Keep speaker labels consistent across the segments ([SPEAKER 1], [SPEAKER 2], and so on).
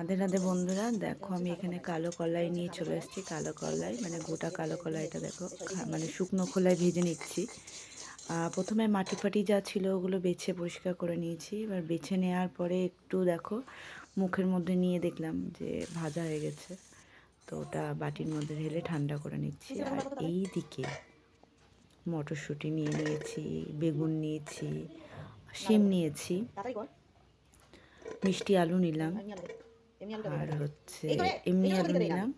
[SPEAKER 1] রাধে রাধে বন্ধুরা, দেখো আমি এখানে কালো কলাই নিয়ে চলে এসেছি। কালো কলাই মানে গোটা কালো কলাইটা দেখো, মানে শুকনো খোলায় ভেজে নিচ্ছি। প্রথমে মাটি ফাটি যা ছিল ওগুলো বেছে পরিষ্কার করে নিয়েছি। এবার বেছে নেওয়ার পরে একটু দেখো মুখের মধ্যে নিয়ে দেখলাম যে ভাজা হয়ে গেছে, তো ওটা বাটির মধ্যে ঢেলে ঠান্ডা করে নিচ্ছি। আর এই দিকে মটরশুঁটি নিয়ে নিয়েছি, বেগুন নিয়েছি, শিম নিয়েছি, মিষ্টি আলু নিলাম, আর হচ্ছে এমনি আলু নিলাম,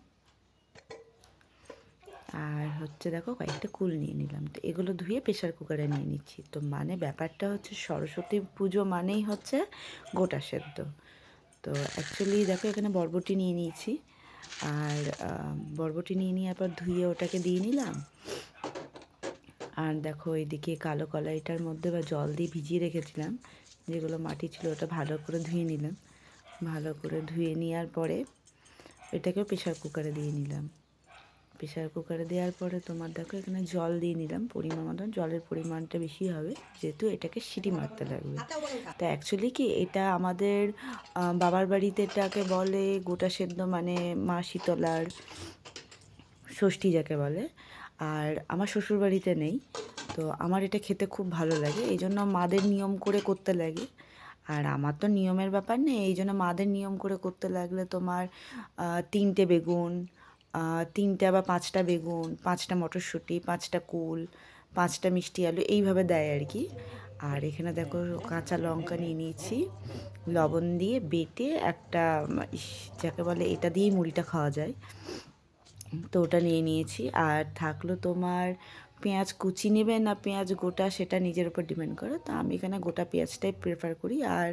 [SPEAKER 1] আর হচ্ছে দেখো কয়েকটা কুল নিয়ে নিলাম। তো এগুলো ধুয়ে প্রেশার কুকারে নিয়ে নিচ্ছি। তো মানে ব্যাপারটা হচ্ছে সরস্বতী পুজো মানেই হচ্ছে গোটা সেদ্ধ। তো অ্যাকচুয়ালি দেখো এখানে বরবটি নিয়ে নিয়েছি, আর বরবটি নিয়ে নিয়ে আবার ধুয়ে ওটাকে দিয়ে নিলাম। আর দেখো এইদিকে কালো কলাইটার মধ্যে বা জল দিয়ে ভিজিয়ে রেখেছিলাম, যেগুলো মাটি ছিল ওটা ভালো করে ধুয়ে নিলাম। ভালো করে ধুয়ে নেওয়ার পরে এটাকেও প্রেশার কুকারে দিয়ে নিলাম। প্রেশার কুকারে দেওয়ার পরে তোমার দেখো এখানে জল দিয়ে নিলাম পরিমাণ মতন। জলের পরিমাণটা বেশি হবে যেহেতু এটাকে সিটি মারতে লাগবে। তো অ্যাকচুয়ালি কি এটা আমাদের বাবার বাড়িতে এটাকে বলে গোটা সেদ্ধ, মানে মা শীতলার ষষ্ঠী যাকে বলে। আর আমার শ্বশুরবাড়িতে নেই, তো আমার এটা খেতে খুব ভালো লাগে, এই জন্য মাদের নিয়ম করে করতে লাগে। আর আমার তো নিয়মের ব্যাপার নেই, এই জন্য মাদের নিয়ম করে করতে লাগলে তোমার 3টে বেগুন, 3টে বা 5টা বেগুন, 5টা মটরশুঁটি, 5টা কুল, 5টা মিষ্টি আলু এইভাবে দেয় আর কি। আর এখানে দেখো কাঁচা লঙ্কা নিয়ে নিয়েছি, লবণ দিয়ে বেটে একটা যাকে বলে এটা দিয়েই মুড়িটা খাওয়া যায়, তো ওটা নিয়ে নিয়েছি। আর থাকলো তোমার পেঁয়াজ কুচি নেবে না পেঁয়াজ গোটা, সেটা নিজের উপর ডিপেন্ড করে। তো আমি এখানে গোটা পেঁয়াজটাই প্রেফার করি। আর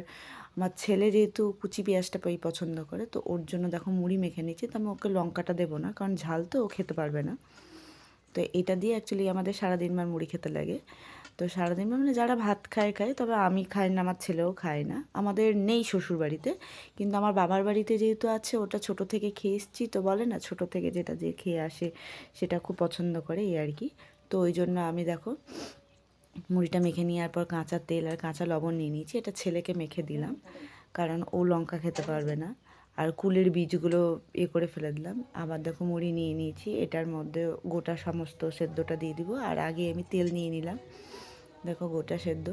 [SPEAKER 1] আমার ছেলে যেহেতু কুচি পেঁয়াজটা পছন্দ করে, তো ওর জন্য দেখো মুড়ি মেখে নিচ্ছি। তো আমি ওকে লঙ্কাটা দেবো না, কারণ ঝাল তো ও খেতে পারবে না। তো এটা দিয়ে অ্যাকচুয়ালি আমাদের সারাদিনবার মুড়ি খেতে লাগে। তো সারাদিনবার মানে যারা ভাত খায় খায়, তবে আমি খাই না, আমার ছেলেও খায় না। আমাদের নেই শ্বশুর বাড়িতে, কিন্তু আমার বাবার বাড়িতে যেহেতু আছে, ওটা ছোটো থেকে খেয়ে এসেছি। তো বলে না ছোটো থেকে যেটা যে খেয়ে আসে সেটা খুব পছন্দ করে, এই আর কি। তো ওই জন্য আমি দেখো মুড়িটা মেখে নেওয়ার পর কাঁচা তেল আর কাঁচা লবণ নিয়ে নিয়েছি। এটা ছেলেকে মেখে দিলাম, কারণ ও লঙ্কা খেতে পারবে না। আর কুলের বীজগুলো করে ফেলে দিলাম। আবার দেখো মুড়ি নিয়ে নিয়েছি, এটার মধ্যে গোটা সমস্ত সেদ্ধটা দিয়ে দিব। আর আগে আমি তেল নিয়ে নিলাম, দেখো গোটা সেদ্ধ।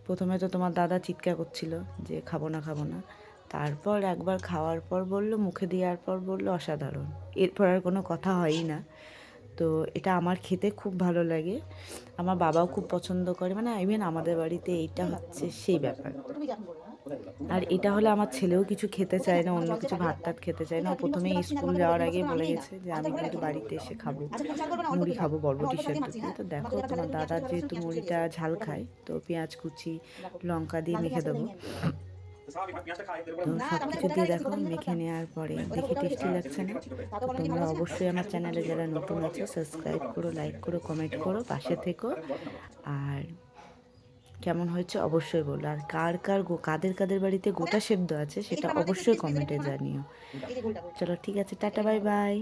[SPEAKER 1] প্রথমে তো তোমার দাদা চিৎকার করছিল যে খাবো না খাবো না, তারপর একবার খাওয়ার পর বলল, মুখে দেওয়ার পর বলল অসাধারণ। এরপর আর কোনো কথা হয়ই না। তো এটা আমার খেতে খুব ভালো লাগে, আমার বাবাও খুব পছন্দ করে, মানে ইভেন আমাদের বাড়িতে এইটা হচ্ছে সেই ব্যাপার। আর এটা হলে আমার ছেলেও কিছু খেতে চায় না, অন্য কিছু ভাত টাত খেতে চায় না। ও প্রথমেই স্কুল যাওয়ার আগে বলে গেছে যে আমি কিন্তু বাড়িতে এসে খাবো, মুড়ি খাবো বরবটি সেদ্ধ দিয়ে। তো দেখো তোমার দাদার যেহেতু মুড়িটা ঝাল খায়, তো পেঁয়াজ কুচি লঙ্কা দিয়ে মেখে দেবো। তো সব কিছু দিয়ে দেখো মেখে নেওয়ার পরে দেখে টেস্টি লাগছে না? তো তোমরা অবশ্যই আমার চ্যানেলে যারা নতুন আছো সাবস্ক্রাইব করো, লাইক করো, কমেন্ট করো, পাশে থেকো। আর কেমন হয়েছে অবশ্যই বলো। আর কাদের কাদের বাড়িতে গোটা সেদ্ধ আছে সেটা অবশ্যই কমেন্টে জানিও। চলো ঠিক আছে, টাটা, বাই বাই।